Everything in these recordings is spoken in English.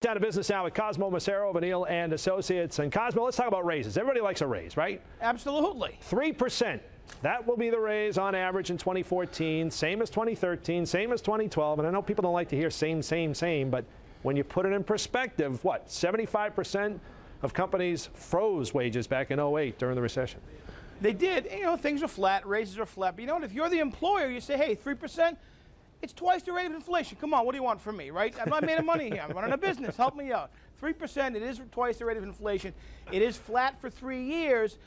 Down to business now with Cosmo Macero of O'Neill and Associates. And Cosmo, let's talk about raises. Everybody likes a raise, right? Absolutely. 3%. That will be the raise on average in 2014, same as 2013, same as 2012. And I know people don't like to hear same, but when you put it in perspective, what, 75% of companies froze wages back in 08 during the recession. They did. You know, things are flat, raises are flat. But you know what? If you're the employer, you say, hey, 3%. It's twice the rate of inflation. Come on, what do you want from me, right? I'm not made of money here. I'm running a business. Help me out. 3%, it is twice the rate of inflation. It is flat for 3 years.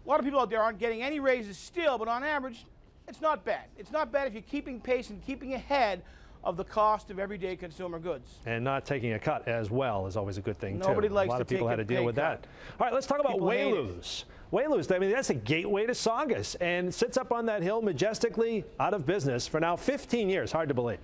A lot of people out there aren't getting any raises still, but on average, it's not bad. It's not bad if you're keeping pace and keeping ahead of the cost of everyday consumer goods. And not taking a cut as well is always a good thing, Nobody too. likes a lot of people had to deal with that. All right, let's talk about Weylu's. Weylu's, I mean, that's a gateway to Saugus and sits up on that hill majestically out of business for now 15 years. Hard to believe.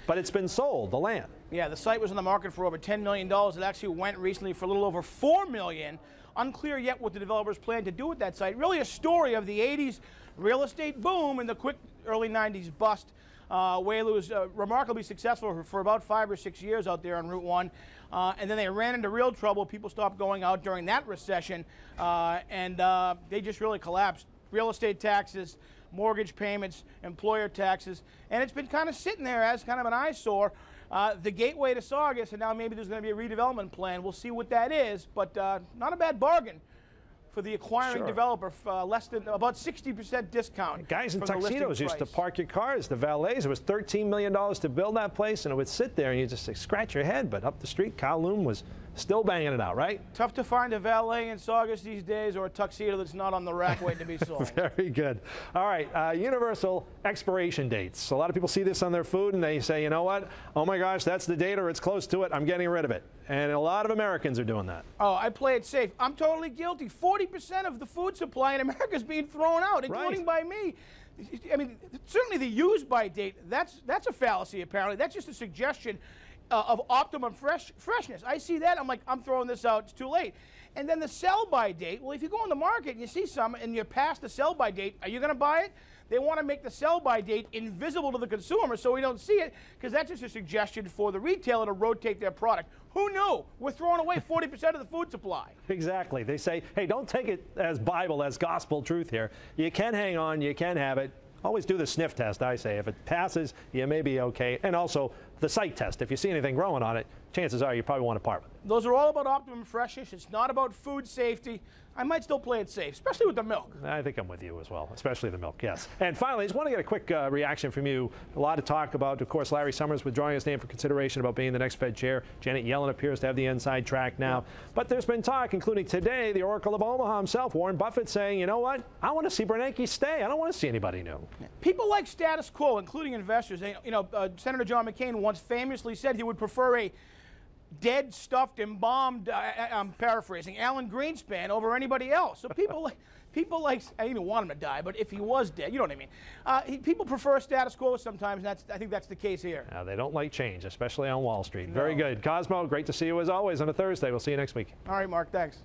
But it's been sold, the land. Yeah, the site was on the market for over $10 million. It actually went recently for a little over $4 million. Unclear yet what the developers plan to do with that site. Really a story of the 80s real estate boom and the quick early 90s bust. Weylu was remarkably successful for about 5 or 6 years out there on Route 1. And then they ran into real trouble. People stopped going out during that recession, and they just really collapsed. Real estate taxes, mortgage payments, employer taxes, and it's been kind of sitting there as kind of an eyesore. The gateway to Saugus, and now maybe there's going to be a redevelopment plan. We'll see what that is, but not a bad bargain for the acquiring developer, less than about 60% discount. Guys in tuxedos used to park your cars, the valets. It was $13 million to build that place, and it would sit there and you just scratch your head. But up the street, Kowloon was still banging it out, right? Tough to find a valet in Saugus these days, or a tuxedo that's not on the rack waiting to be sold. Very good. All right, universal expiration dates. A lot of people see this on their food and they say, you know what? Oh my gosh, that's the date or it's close to it. I'm getting rid of it. And a lot of Americans are doing that. Oh, I play it safe. I'm totally guilty. 40% of the food supply in America is being thrown out, including by me. I mean, certainly the use-by date, that's a fallacy, apparently. That's just a suggestion of optimum freshness. I see that, I'm like, I'm throwing this out, it's too late. And then the sell-by date, well, if you go on the market and you see some and you're past the sell-by date, are you going to buy it? They want to make the sell-by date invisible to the consumer so we don't see it, because that's just a suggestion for the retailer to rotate their product. Who knew? We're throwing away 40% of the food supply. Exactly. They say, hey, don't take it as Bible, as gospel truth here. You can hang on, you can have it. Always do the sniff test, I say. If it passes, you may be okay. And also the sight test. If you see anything growing on it, chances are you probably want to part with it. Those are all about optimum freshness. It's not about food safety. I might still play it safe, especially with the milk. I think I'm with you as well, especially the milk, yes. And finally, I just want to get a quick reaction from you. A lot of talk about, of course, Larry Summers withdrawing his name for consideration about being the next Fed chair. Janet Yellen appears to have the inside track now. But there's been talk, including today, the Oracle of Omaha himself, Warren Buffett, saying, you know what? I want to see Bernanke stay. I don't want to see anybody new. People like status quo, including investors. You know, Senator John McCain once famously said he would prefer a dead, stuffed, embalmed, I'm paraphrasing, Alan Greenspan over anybody else. So people like, I didn't even want him to die, but if he was dead, you know what I mean. People prefer status quo sometimes, and I think that's the case here. They don't like change, especially on Wall Street. No. Very good. Cosmo, great to see you as always on a Thursday. We'll see you next week. All right, Mark, thanks.